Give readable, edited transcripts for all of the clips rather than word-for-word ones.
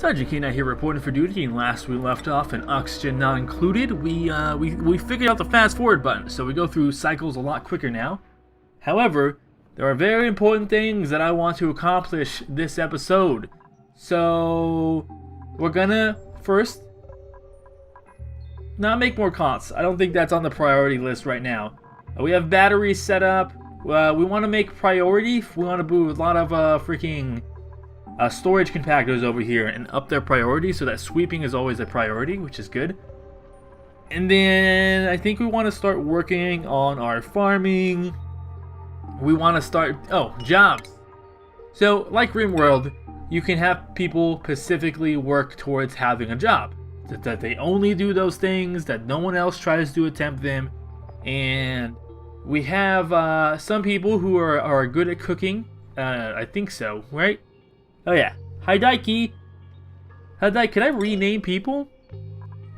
Sergeant Kena here reporting for duty, and last we left off in oxygen not included, we figured out the fast forward button, so we go through cycles a lot quicker now. However, there are very important things that I want to accomplish this episode. So we're gonna first not make more cots. I don't think that's on the priority list right now. We have batteries set up. We want to make priority. We want to do a lot of freaking storage compactors over here and up their priority so that sweeping is always a priority, which is good. And then I think we want to start working on our farming. We want to start jobs. So like RimWorld, you can have people specifically work towards having a job, that they only do those things, that no one else tries to attempt them. And we have some people who are good at cooking. I think so, right? Oh yeah. Hi Daiki. Can I rename people?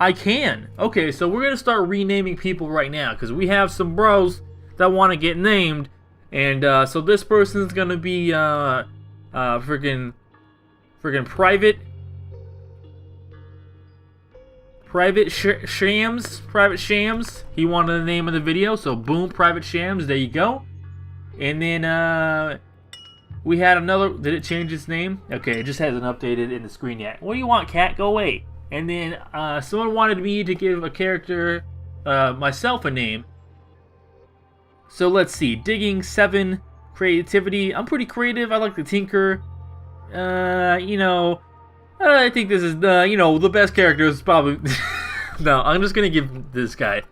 I can. Okay, so we're gonna start renaming people right now because we have some bros that want to get named, and so this person's gonna be freaking Private Shams. He wanted the name of the video, so boom, Private Shams. There you go. And then we had another. Did it change its name? Okay, it just hasn't updated in the screen yet. What do you want, cat? Go away. And then someone wanted me to give a character, myself, a name. So let's see. Digging 7, creativity. I'm pretty creative. I like to tinker. You know, I think this is the best character is probably. No, I'm just gonna give this guy.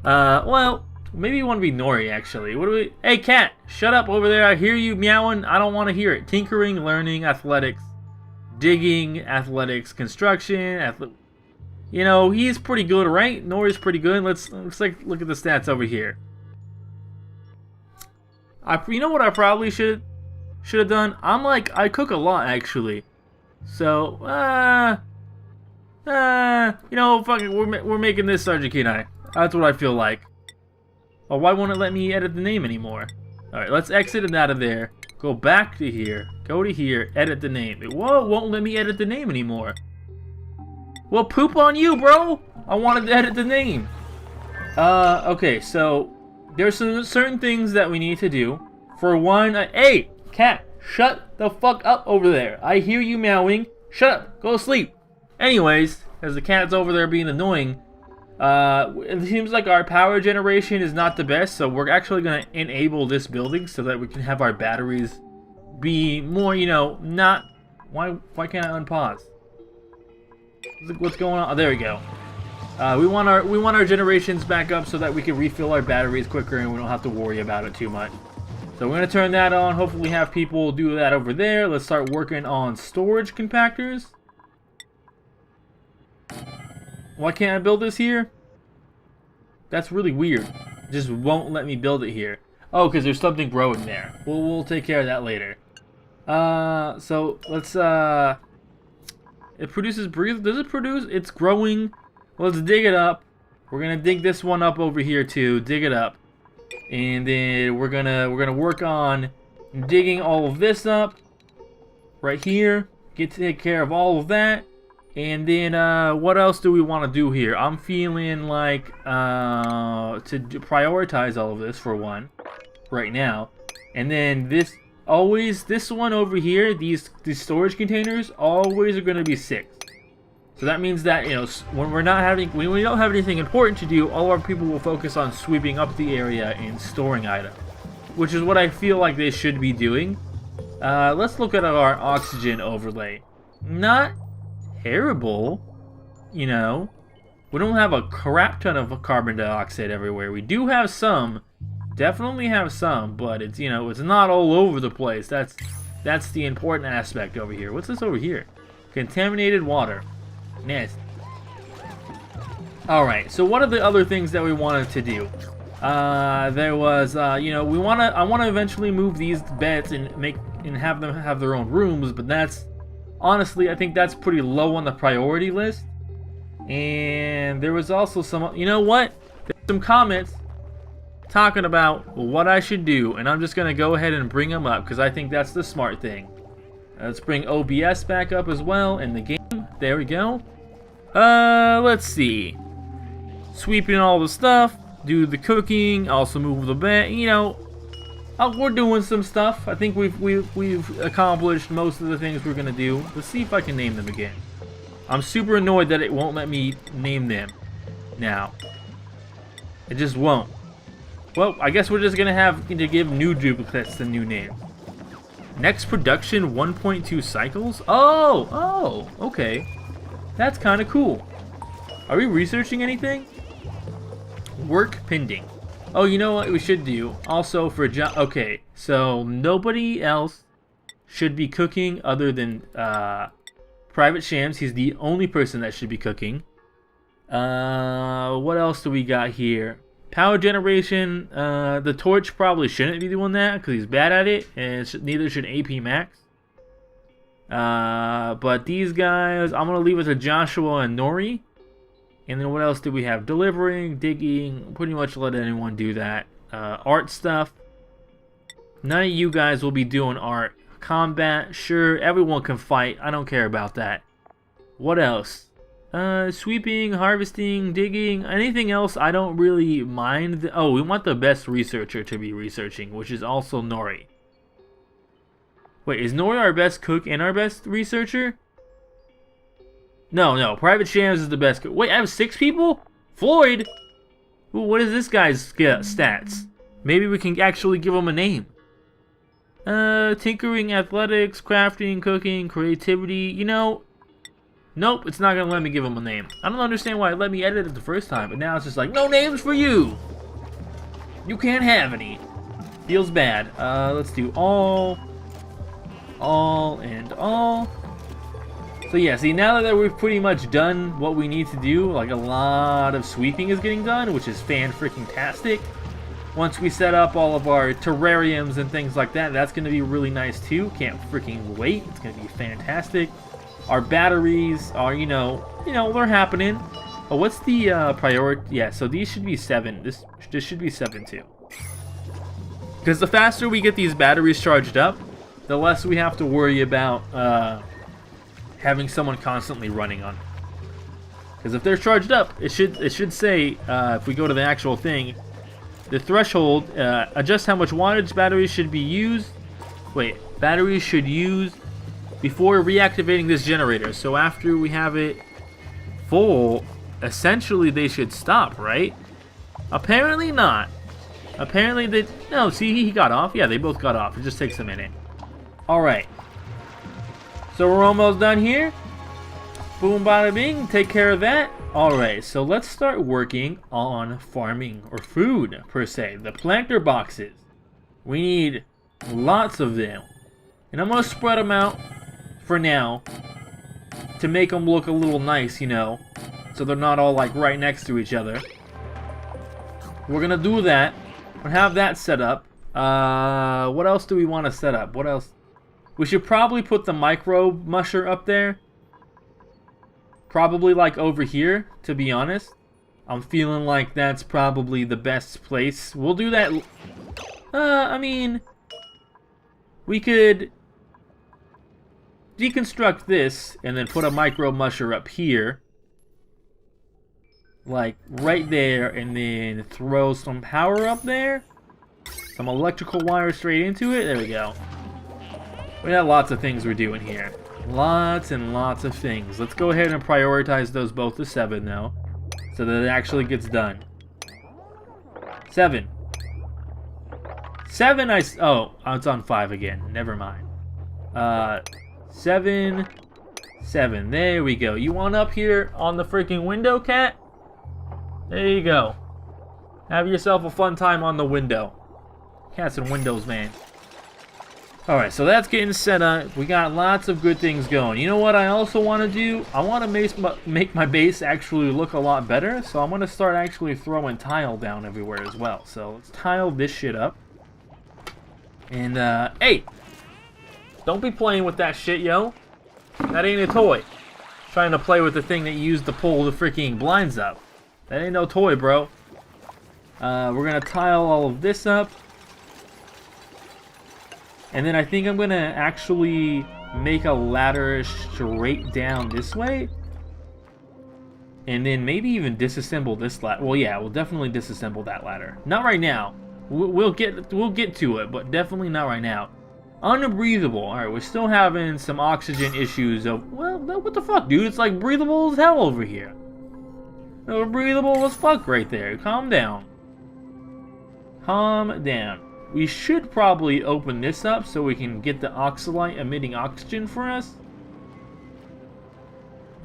Well. Maybe you want to be Nori, actually. What do we... Hey, cat! Shut up over there. I hear you meowing. I don't want to hear it. Tinkering, learning, athletics, digging, athletics, construction, You know, he's pretty good, right? Nori's pretty good. Let's like look at the stats over here. You know what I probably should have done? I cook a lot, actually. So, you know, fuck it. We're making this Sergeant Kenai. That's what I feel like. Oh, why won't it let me edit the name anymore? Alright, let's exit it out of there. Go back to here. Go to here. Edit the name. Whoa, won't let me edit the name anymore. Well, poop on you, bro! I wanted to edit the name. Okay, so there's some certain things that we need to do. For one, hey, cat, shut the fuck up over there. I hear you meowing. Shut up. Go to sleep. Anyways, as the cat's over there being annoying, it seems like our power generation is not the best, so we're actually going to enable this building so that we can have our batteries be more, you know, not... Why can't I unpause? What's going on? Oh, there we go. We want our generations back up so that we can refill our batteries quicker and we don't have to worry about it too much. So we're going to turn that on, hopefully have people do that over there. Let's start working on storage compactors. Why can't I build this here? That's really weird. It just won't let me build it here. Oh, because there's something growing there. We'll take care of that later. So let's it produces breathe. Does it produce? It's growing. Let's dig it up. We're gonna dig this one up over here too. Dig it up, and then we're gonna work on digging all of this up right here. Take care of all of that. And then, what else do we want to do here? I'm feeling like, to prioritize all of this for one, right now. And then this one over here, these storage containers, always are going to be 6. So that means that, you know, when we don't have anything important to do, all our people will focus on sweeping up the area and storing items. Which is what I feel like they should be doing. Let's look at our oxygen overlay. Not terrible, you know. We don't have a crap ton of carbon dioxide everywhere. We do have some, definitely have some, but it's, you know, it's not all over the place. That's the important aspect over here. What's this over here? Contaminated water. Nasty. All right. So what are the other things that we wanted to do? There was, you know, I want to eventually move these beds and have them have their own rooms, but that's honestly, I think that's pretty low on the priority list. And there was also some, you know what? There's some comments talking about what I should do, and I'm just going to go ahead and bring them up because I think that's the smart thing. Let's bring OBS back up as well in the game. There we go. Let's see. Sweeping all the stuff, do the cooking, also move the bed. You know, we're doing some stuff. I think we've accomplished most of the things we're gonna do. Let's see if I can name them again. I'm super annoyed that it won't let me name them now. It just won't. Well, I guess we're just gonna have to give new duplicates the new name. Next production 1.2 cycles? Oh, okay. That's kind of cool. Are we researching anything? Work pending. Oh, you know what we should do? Also for job. Okay, so nobody else should be cooking other than Private Shams. He's the only person that should be cooking. What else do we got here? Power generation. The torch probably shouldn't be doing that because he's bad at it, and neither should AP Max. But these guys, I'm gonna leave it to Joshua and Nori. And then what else do we have? Delivering, digging, pretty much let anyone do that. Art stuff. None of you guys will be doing art. Combat, sure, everyone can fight. I don't care about that. What else? Sweeping, harvesting, digging, anything else I don't really mind. Oh, we want the best researcher to be researching, which is also Nori. Wait, is Nori our best cook and our best researcher? No, Private Shams is the best cook. Wait, I have 6 people? Floyd? Ooh, what is this guy's stats? Maybe we can actually give him a name. Tinkering, athletics, crafting, cooking, creativity, you know. Nope, it's not gonna let me give him a name. I don't understand why it let me edit it the first time, but now it's just like, no names for you! You can't have any. Feels bad. Let's do all, and all. So yeah, see, now that we've pretty much done what we need to do, like a lot of sweeping is getting done, which is fan-freaking-tastic. Once we set up all of our terrariums and things like that, that's going to be really nice too. Can't freaking wait. It's going to be fantastic. Our batteries are, you know, they're happening. Oh, what's the priority? Yeah, so these should be 7. This should be 7 too. Because the faster we get these batteries charged up, the less we have to worry about having someone constantly running on them. Because if they're charged up, it should say, if we go to the actual thing, the threshold, adjust how much wattage batteries should be used. Wait, batteries should use before reactivating this generator. So after we have it full, essentially they should stop, right? Apparently not. Apparently they, no, see, he got off. Yeah, they both got off. It just takes a minute. All right. So we're almost done here. Boom, bada bing, take care of that. Alright, so let's start working on farming, or food, per se. The planter boxes. We need lots of them. And I'm going to spread them out for now to make them look a little nice, you know, so they're not all like right next to each other. We're going to do that. We'll have that set up. What else do we want to set up? What else? We should probably put the micro musher up there. Probably like over here, to be honest. I'm feeling like that's probably the best place. We'll do that. I mean, we could deconstruct this and then put a micro musher up here. Like right there, and then throw some power up there. Some electrical wire straight into it. There we go. We got lots of things we're doing here. Lots and lots of things. Let's go ahead and prioritize those both to 7 though, so that it actually gets done. 7. 7, oh, it's on 5 again. Never mind. 7. There we go. You want up here on the freaking window, cat? There you go. Have yourself a fun time on the window. Cats and windows, man. Alright, so that's getting set up. We got lots of good things going. You know what I also want to do? I want to make my base actually look a lot better. So I'm going to start actually throwing tile down everywhere as well. So let's tile this shit up. And, hey! Don't be playing with that shit, yo. That ain't a toy. Trying to play with the thing that you used to pull the freaking blinds up. That ain't no toy, bro. We're going to tile all of this up. And then I think I'm going to actually make a ladder straight down this way. And then maybe even disassemble this ladder. Well, yeah, we'll definitely disassemble that ladder. Not right now. We'll get to it, but definitely not right now. Unbreathable. All right, we're still having some oxygen issues of, well, what the fuck, dude? It's like breathable as hell over here. No, breathable as fuck right there. Calm down. Calm down. We should probably open this up so we can get the oxalite emitting oxygen for us.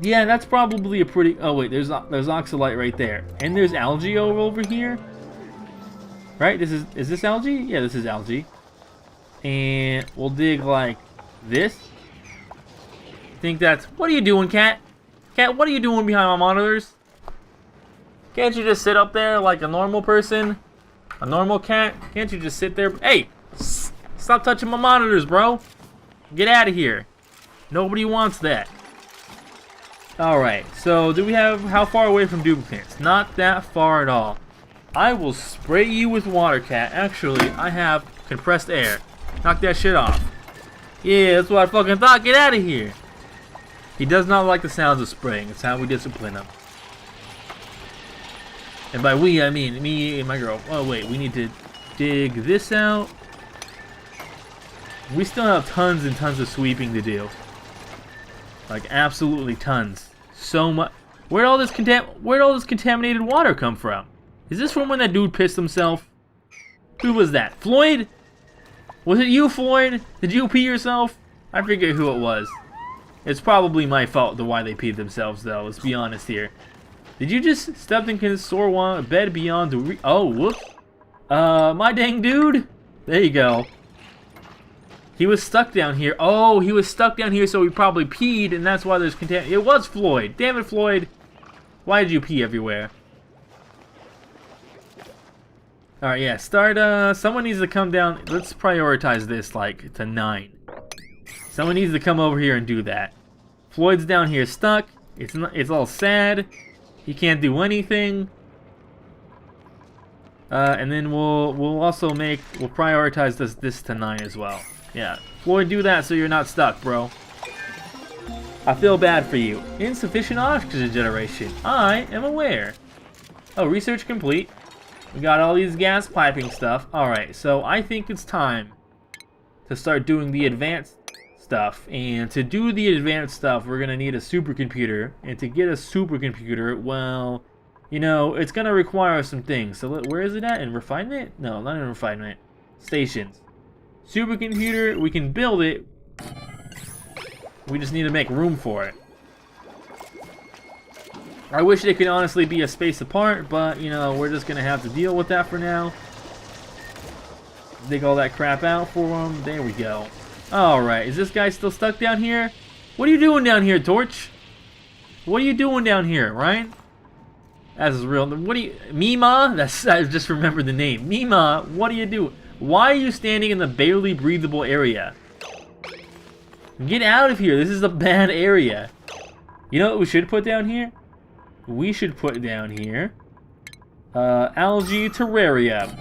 Yeah, that's probably a pretty... Oh, wait, there's oxalite right there. And there's algae over here. Right? Is this algae? Yeah, this is algae. And we'll dig like this. I think that's... What are you doing, cat? Cat, what are you doing behind my monitors? Can't you just sit up there like a normal person? A normal cat? Can't you just sit there? Hey! Stop touching my monitors, bro! Get out of here. Nobody wants that. Alright, so do we have... How far away from duplicates? Not that far at all. I will spray you with water, cat. Actually, I have compressed air. Knock that shit off. Yeah, that's what I fucking thought. Get out of here. He does not like the sounds of spraying. It's how we discipline him. And by we, I mean me and my girl. Oh, wait. We need to dig this out. We still have tons and tons of sweeping to do. Like, absolutely tons. So much. Where'd all this contaminated water come from? Is this from when that dude pissed himself? Who was that? Floyd? Was it you, Floyd? Did you pee yourself? I forget who it was. It's probably my fault to why they peed themselves, though. Let's be honest here. Did you just step in his sore one bed beyond the oh, whoops. My dang dude. There you go. He was stuck down here. Oh, he was stuck down here, so he probably peed, and that's why there's It was Floyd. Damn it, Floyd. Why did you pee everywhere? Alright, yeah, start, someone needs to come down. Let's prioritize this, like, to 9. Someone needs to come over here and do that. Floyd's down here stuck. It's all sad. He can't do anything. And then we'll prioritize this to 9 as well. Yeah, Floyd, do that so you're not stuck, bro. I feel bad for you. Insufficient oxygen generation. I am aware. Oh, research complete. We got all these gas piping stuff. Alright, so I think it's time to start doing the advanced stuff. And to do the advanced stuff, we're going to need a supercomputer. And to get a supercomputer, well, you know, it's going to require some things. So where is it at? In refinement? No, not in refinement. Stations. Supercomputer, we can build it. We just need to make room for it. I wish they could honestly be a space apart, but, you know, we're just going to have to deal with that for now. Dig all that crap out for them. There we go. Alright, is this guy still stuck down here? What are you doing down here, Torch? What are you doing down here, Ryan? That's real. What do you... Mima? I just remembered the name. Mima, what do you do? Why are you standing in the barely breathable area? Get out of here. This is a bad area. You know what we should put down here? We should put down here algae terrarium.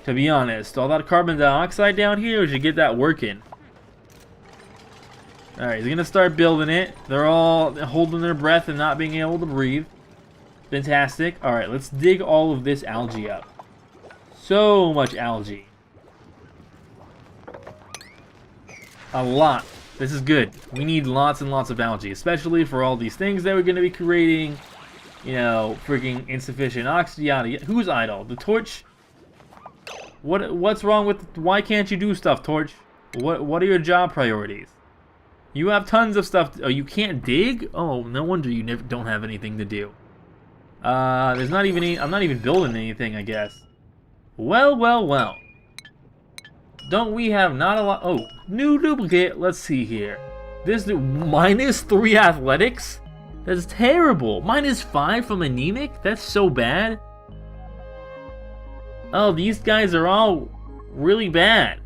To be honest, all that carbon dioxide down here, we should get that working. Alright, he's gonna start building it. They're all holding their breath and not being able to breathe. Fantastic. Alright, let's dig all of this algae up. So much algae. A lot. This is good. We need lots and lots of algae, especially for all these things that we're going to be creating. You know, freaking insufficient oxygen. Who's idle? The Torch? What's wrong with... Why can't you do stuff, Torch? What are your job priorities? You have tons of stuff... Oh, you can't dig? Oh, no wonder you don't have anything to do. There's not even any... I'm not even building anything, I guess. Well, well, well. Don't we have not a lot... Oh, new duplicate. Let's see here. This -3 athletics? That's terrible. -5 from anemic? That's so bad. Oh, these guys are all really bad.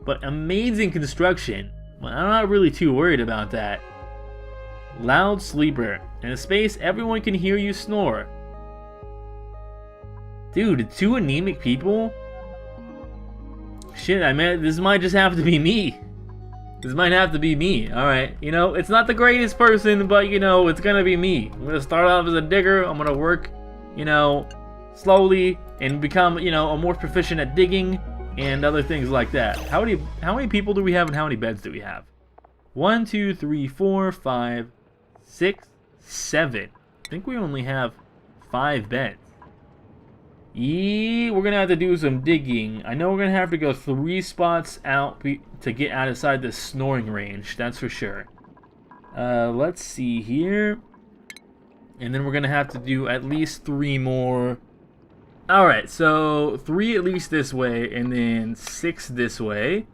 But amazing construction. Well, I'm not really too worried about that. Loud sleeper. In a space, everyone can hear you snore. Dude, 2 anemic people? Shit, I mean, this might just have to be me. This might have to be me. Alright, you know, it's not the greatest person, but you know, it's gonna be me. I'm gonna start off as a digger. I'm gonna work, you know, slowly and become, you know, a more proficient at digging and other things like that. How many people do we have and how many beds do we have? 1, 2, 3, 4, 5, 6, 7. I think we only have 5 beds. Yeah, we're gonna have to do some digging. I know we're gonna have to go 3 spots out to get outside the snoring range. That's for sure. Let's see here. And then we're gonna have to do at least 3 more. Alright, so 3 at least this way, and then 6 this way.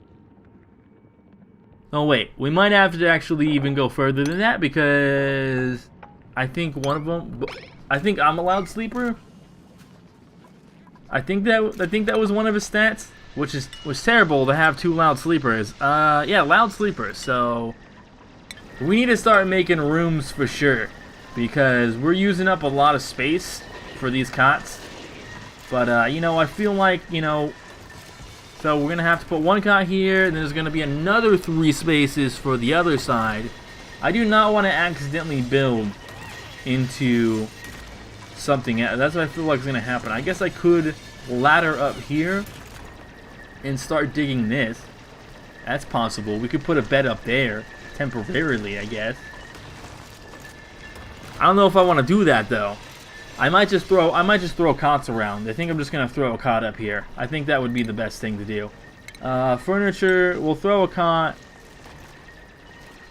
Oh wait, we might have to actually even go further than that, because I think one of them, I think I'm a loud sleeper. I think that was one of his stats, which was terrible to have 2 loud sleepers. Yeah, loud sleepers. So we need to start making rooms for sure, because we're using up a lot of space for these cots. But you know, I feel like, you know, so we're gonna have to put 1 cot here, and there's gonna be another 3 spaces for the other side. I do not want to accidentally build into something. That's what I feel like is gonna happen. I guess I could ladder up here and start digging this. That's possible. We could put a bed up there temporarily, I guess. I don't know if I want to do that though. I might just throw cots around. I think I'm just gonna throw a cot up here. I think that would be the best thing to do. Furniture, we'll throw a cot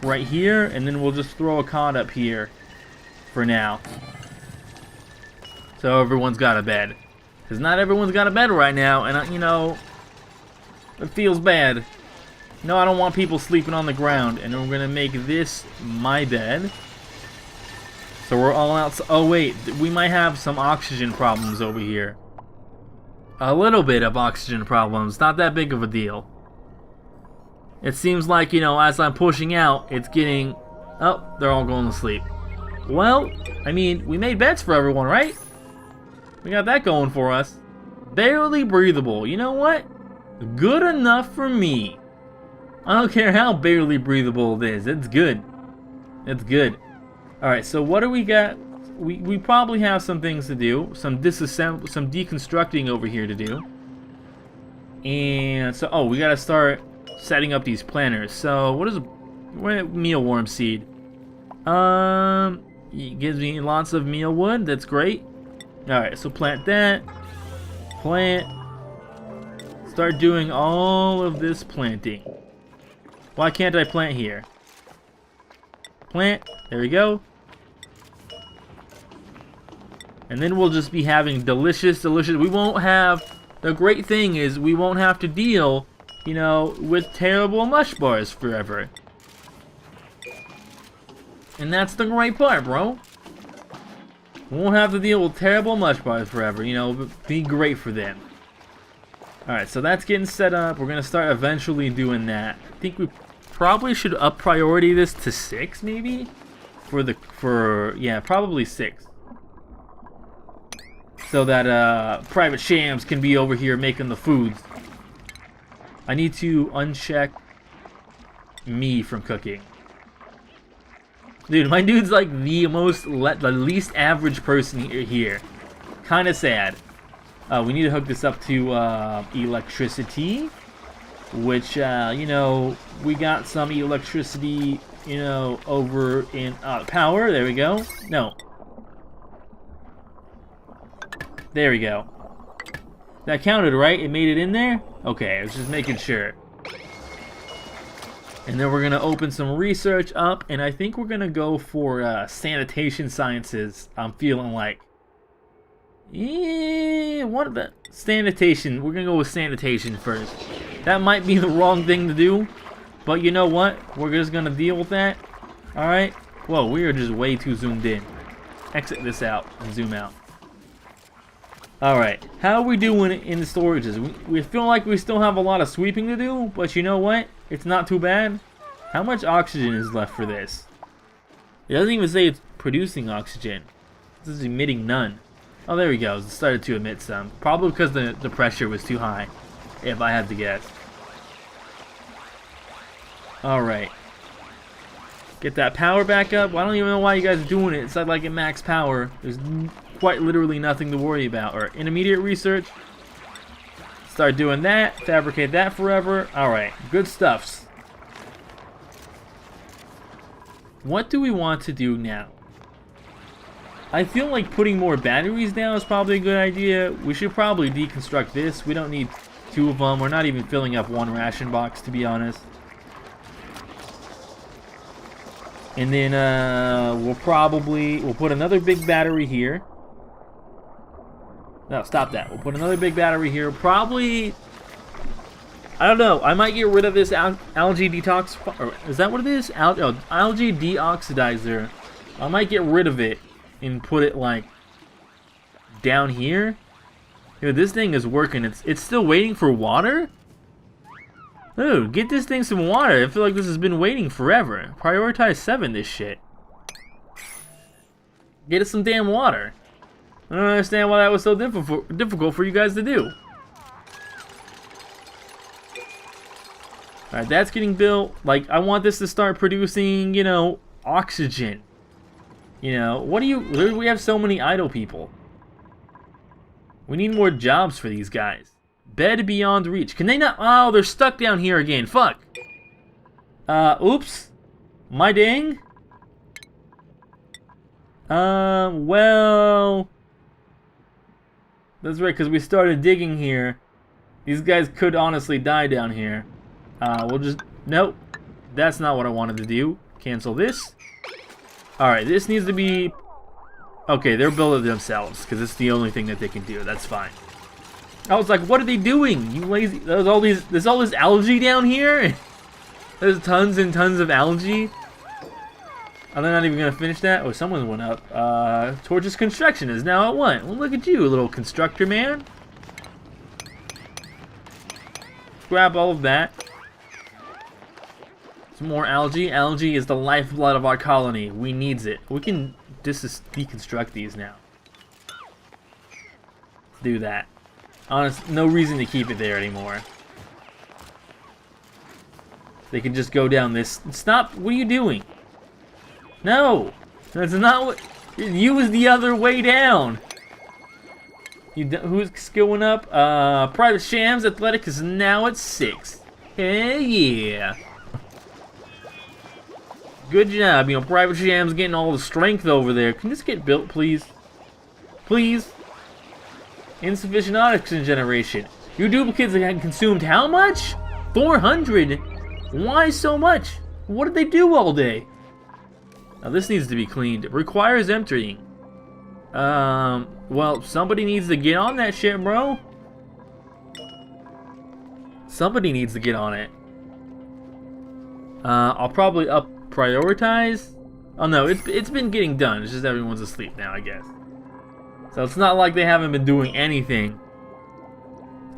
right here, and then we'll just throw a cot up here for now. So everyone's got a bed. Because not everyone's got a bed right now, and you know, it feels bad. No, I don't want people sleeping on the ground, and we're gonna make this my bed. So we're all out. Oh wait, we might have some oxygen problems over here. A little bit of oxygen problems, not that big of a deal. It seems like, you know, as I'm pushing out, it's getting... Oh, they're all going to sleep. Well, I mean, we made beds for everyone, right? We got that going for us. Barely breathable. You know what? Good enough for me. I don't care how barely breathable it is. It's good. It's good. Alright, so what do we got? We probably have some things to do. Some deconstructing over here to do. And so, oh, we gotta start setting up these planters. So, what is a mealworm seed? It gives me lots of mealwood. That's great. Alright, so plant that. Plant. Start doing all of this planting. Why can't I plant here? Plant. There we go. And then we'll just be having delicious... We won't have... The great thing is we won't have to deal, you know, with terrible mush bars forever. And that's the great part, bro. We won't have to deal with terrible mush bars forever, you know, but be great for them. Alright, so that's getting set up. We're going to start eventually doing that. I think we probably should up priority this to 6, maybe? Yeah, probably 6. So that Private Shams can be over here making the foods. I need to uncheck me from cooking. Dude, my dude's like the least average person here. Kind of sad. We need to hook this up to electricity, which you know, we got some electricity, you know, over in power. There we go. No. There we go. That counted, right? It made it in there? Okay, I was just making sure. And then we're going to open some research up, and I think we're going to go for sanitation sciences, I'm feeling like. Yeah, what about sanitation? We're going to go with sanitation first. That might be the wrong thing to do, but you know what? We're just going to deal with that. Alright? Whoa, we are just way too zoomed in. Exit this out and zoom out. Alright, how are we doing in the storages? We feel like we still have a lot of sweeping to do, but you know what? It's not too bad. How much oxygen is left for this? It doesn't even say it's producing oxygen. This is emitting none. Oh, there we go. It started to emit some. Probably because the pressure was too high, if I had to guess. Alright. Get that power back up. Well, I don't even know why you guys are doing it. It's like at max power. There's quite literally nothing to worry about. Or intermediate research. Start doing that. Fabricate that forever. Alright. Good stuffs. What do we want to do now? I feel like putting more batteries down is probably a good idea. We should probably deconstruct this. We don't need 2 of them. We're not even filling up 1 ration box, to be honest. And then we'll put another big battery here. No, stop that. We'll put another big battery here. Probably, I don't know. I might get rid of this algae detox. Or is that what it is? Algae deoxidizer. I might get rid of it and put it like down here. Dude, this thing is working. It's still waiting for water. Dude, get this thing some water. I feel like this has been waiting forever. Prioritize 7 this shit. Get it some damn water. I don't understand why that was so difficult for you guys to do. Alright, that's getting built. Like, I want this to start producing, you know, oxygen. You know, what do you... We have so many idle people. We need more jobs for these guys. Bed beyond reach. Can they not... Oh, they're stuck down here again. Fuck. Oops. My dang. Well... That's right, because we started digging here. These guys could honestly die down here. We'll just... Nope. That's not what I wanted to do. Cancel this. Alright, this needs to be... Okay, they're building themselves, because it's the only thing that they can do. That's fine. I was like, what are they doing? You lazy... There's all this algae down here? There's tons and tons of algae. Are they not even going to finish that? Oh, someone went up. Torch's construction is now at 1. Well, look at you, little constructor man. Grab all of that. Some more algae. Algae is the lifeblood of our colony. We needs it. We can deconstruct these now. Let's do that. Honest, no reason to keep it there anymore. They can just go down this. Stop! What are you doing? No! That's not what... Use the other way down! Who's going up? Private Shams Athletic is now at 6. Hell yeah! Good job, you know, Private Shams getting all the strength over there. Can this get built, please? Please? Insufficient oxygen generation. Your duplicates have consumed how much? 400? Why so much? What did they do all day? Now this needs to be cleaned. It requires emptying. Well, somebody needs to get on that shit, bro. Somebody needs to get on it. I'll probably prioritize. Oh no, it's been getting done. It's just everyone's asleep now, I guess. So it's not like they haven't been doing anything.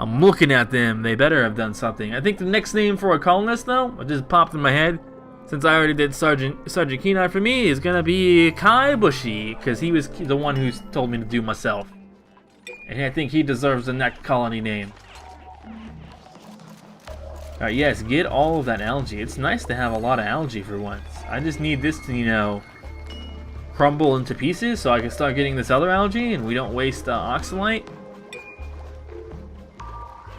I'm looking at them. They better have done something. I think the next name for a colonist, though, it just popped in my head. Since I already did Sergeant Kenai for me, is gonna be Kai Bushi, because he was the one who told me to do myself. And I think he deserves the next colony name. Alright, yes, get all of that algae. It's nice to have a lot of algae for once. I just need this to, you know, crumble into pieces so I can start getting this other algae and we don't waste oxalite.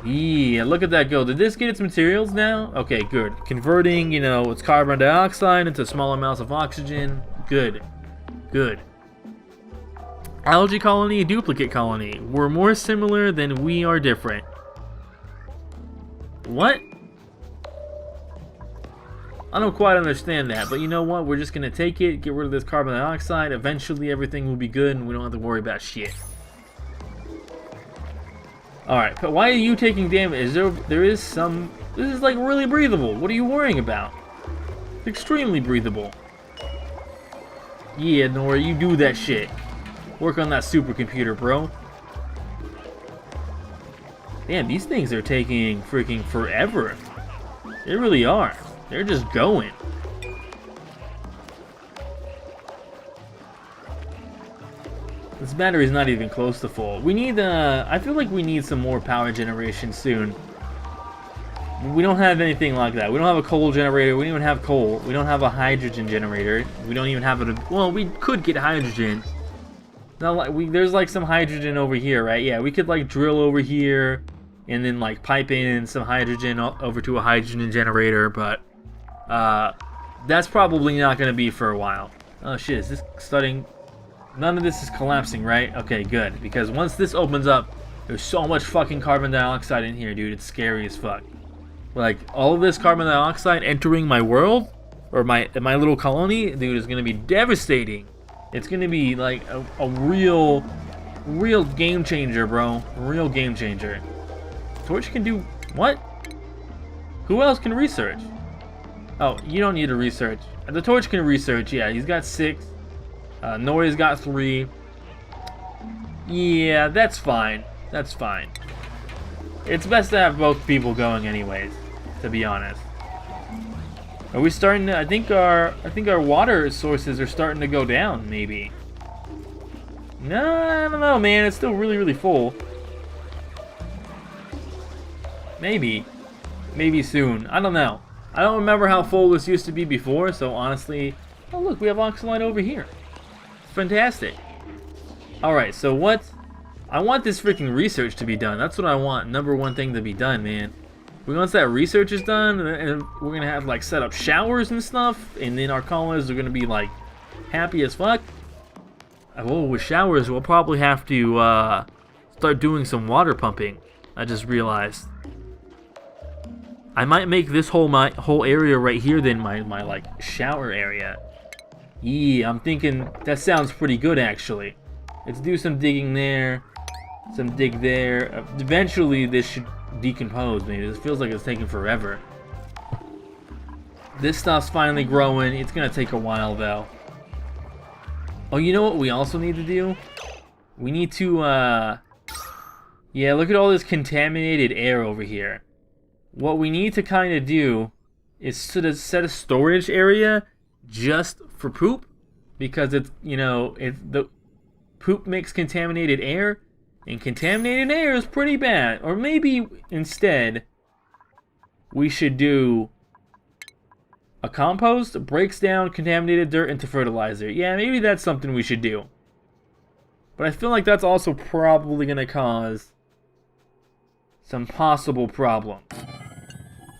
Yeah, look at that go. Did this get its materials now? Okay, good. Converting, you know, its carbon dioxide into small amounts of oxygen. Good. Good. Algae colony, duplicate colony. We're more similar than we are different. What? I don't quite understand that, but you know what? We're just gonna take it, get rid of this carbon dioxide. Eventually everything will be good and we don't have to worry about shit. Alright, but why are you taking damage? There is some... This is like really breathable. What are you worrying about? It's extremely breathable. Yeah, Nora, you do that shit. Work on that supercomputer, bro. Damn, these things are taking freaking forever. They really are. They're just going. This battery's not even close to full. We need, I feel like we need some more power generation soon. We don't have anything like that. We don't have a coal generator. We don't even have coal. We don't have a hydrogen generator. We don't even have a... Well, we could get hydrogen. Now, like, there's like some hydrogen over here, right? Yeah, we could like drill over here and then like pipe in some hydrogen over to a hydrogen generator, but that's probably not going to be for a while. Oh shit, is this starting... None of this is collapsing, right? Okay, good. Because once this opens up, there's so much fucking carbon dioxide in here, dude. It's scary as fuck. Like, all of this carbon dioxide entering my world, or my little colony, dude, is going to be devastating. It's going to be like a real game changer, bro. A real game changer. Torch can do... What? Who else can research? Oh, you don't need to research. The Torch can research, yeah. He's got 6. Nori's got 3. Yeah, that's fine. That's fine. It's best to have both people going anyways, to be honest. Are we starting to... I think our water sources are starting to go down, maybe. No, I don't know, man. It's still really full. Maybe. Maybe soon. I don't know. I don't remember how full this used to be before, so honestly... Oh, look, we have oxalite over here. Fantastic. Alright, so what... I want this freaking research to be done. That's what I want. #1 thing to be done, man. Once that research is done, and we're going to have, like, set up showers and stuff, and then our colonists are going to be, like, happy as fuck. Oh, with showers, we'll probably have to, start doing some water pumping. I just realized. I might make this whole area right here then my like, shower area. Yeah, I'm thinking that sounds pretty good, actually. Let's do some digging there. Some dig there. Eventually, this should decompose, man. This feels like it's taking forever. This stuff's finally growing. It's gonna take a while, though. Oh, you know what we also need to do? We need to, yeah, look at all this contaminated air over here. What we need to kind of do is sort of set a storage area just for poop. Because it's, you know, the poop makes contaminated air. And contaminated air is pretty bad. Or maybe instead, we should do a compost that breaks down contaminated dirt into fertilizer. Yeah, maybe that's something we should do. But I feel like that's also probably going to cause some possible problems.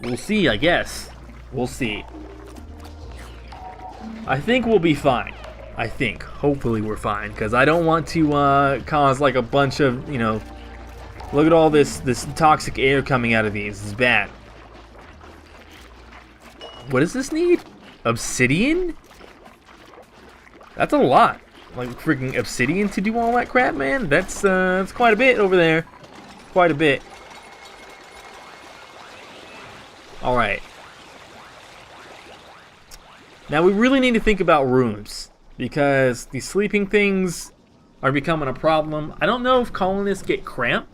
We'll see, I guess. We'll see. I think we'll be fine. I think. Hopefully we're fine, because I don't want to cause like a bunch of, you know, look at all this toxic air coming out of these. It's bad. What does this need? Obsidian? That's a lot. Like freaking obsidian to do all that crap, man. That's quite a bit over there. Quite a bit. All right. Now we really need to think about rooms. Because these sleeping things are becoming a problem. I don't know if colonists get cramped,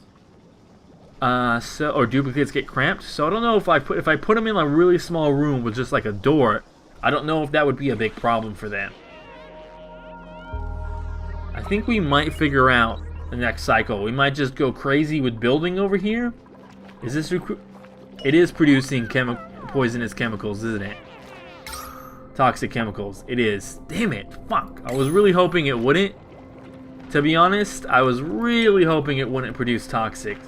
or duplicates get cramped. So I don't know if I put them in a really small room with just like a door. I don't know if that would be a big problem for them. I think we might figure out the next cycle. We might just go crazy with building over here. Is this? It is producing poisonous chemicals, isn't it? Toxic chemicals. It is. Damn it. Fuck. I was really hoping it wouldn't. To be honest, I was really hoping it wouldn't produce toxics.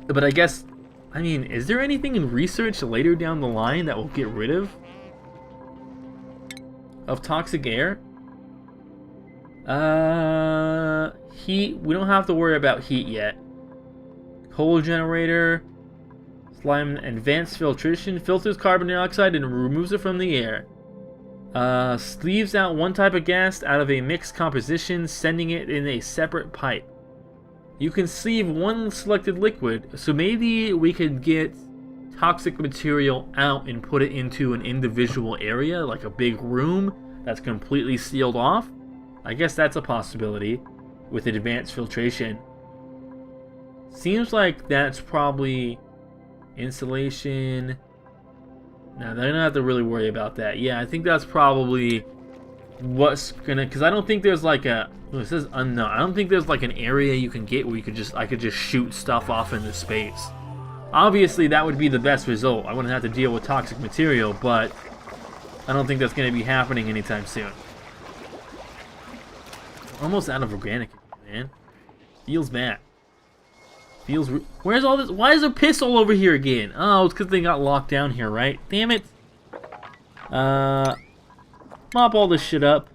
But I guess, I mean, is there anything in research later down the line that will get rid of toxic air? Heat. We don't have to worry about heat yet. Coal generator. Slime advanced filtration filters carbon dioxide and removes it from the air. Sleeves out one type of gas out of a mixed composition, sending it in a separate pipe. You can sleeve one selected liquid, so maybe we could get toxic material out and put it into an individual area, like a big room that's completely sealed off. I guess that's a possibility with advanced filtration. Seems like that's probably... Insulation. Now they don't have to really worry about that. Yeah, I think that's probably what's gonna. Because I don't think there's like a. Oh, it says unknown. I don't think there's like an area you can get where you could just. I could just shoot stuff off into space. Obviously, that would be the best result. I wouldn't have to deal with toxic material, but I don't think that's going to be happening anytime soon. Almost out of organic, man. Feels bad. Where's all this? Why is there piss all over here again? Oh, it's because they got locked down here, right? Damn it. Mop all this shit up.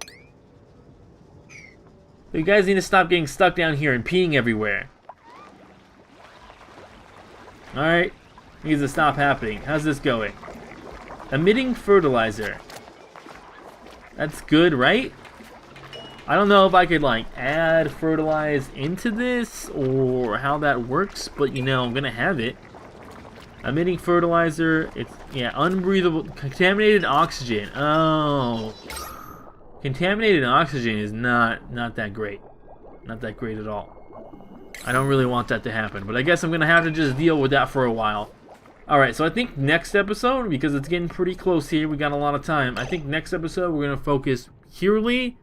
You guys need to stop getting stuck down here and peeing everywhere. Alright. Needs to stop happening. How's this going? Emitting fertilizer. That's good, right? I don't know if I could, like, add fertilize into this or how that works, but, you know, I'm gonna have it. Emitting fertilizer. It's, yeah, unbreathable. Contaminated oxygen. Oh. Contaminated oxygen is not that great. Not that great at all. I don't really want that to happen, but I guess I'm gonna have to just deal with that for a while. Alright, so I think next episode, because it's getting pretty close here, we got a lot of time, I think next episode we're gonna focus purely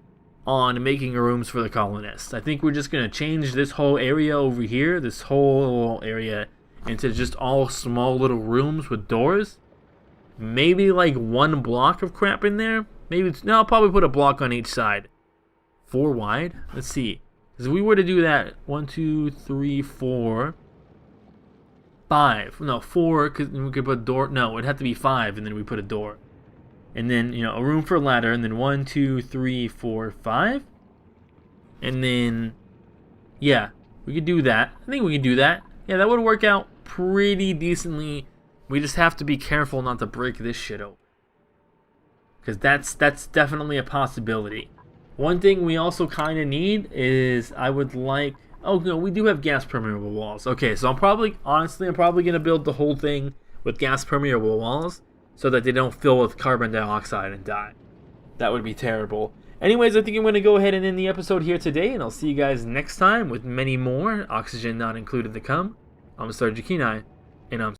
on making rooms for the colonists. I think we're just gonna change this whole area over here, this whole area, into just all small little rooms with doors. Maybe like one block of crap in there. Maybe no, I'll probably put a block on each side. 4 wide. Let's see. Because if we were to do that, 1, 2, 3, 4, 5. No, 4. Because we could put a door. No, it'd have to be 5, and then we put a door. And then, you know, a room for a ladder, and then 1, 2, 3, 4, 5. And then, yeah, we could do that. I think we could do that. Yeah, that would work out pretty decently. We just have to be careful not to break this shit open. Because that's definitely a possibility. One thing we also kind of need is, I would like... Oh, no, we do have gas permeable walls. Okay, so I'm probably going to build the whole thing with gas permeable walls, so that they don't fill with carbon dioxide and die. That would be terrible. Anyways, I think I'm going to go ahead and end the episode here today, and I'll see you guys next time with many more, oxygen not included to come. I'm Sergeant Kenai, and I'm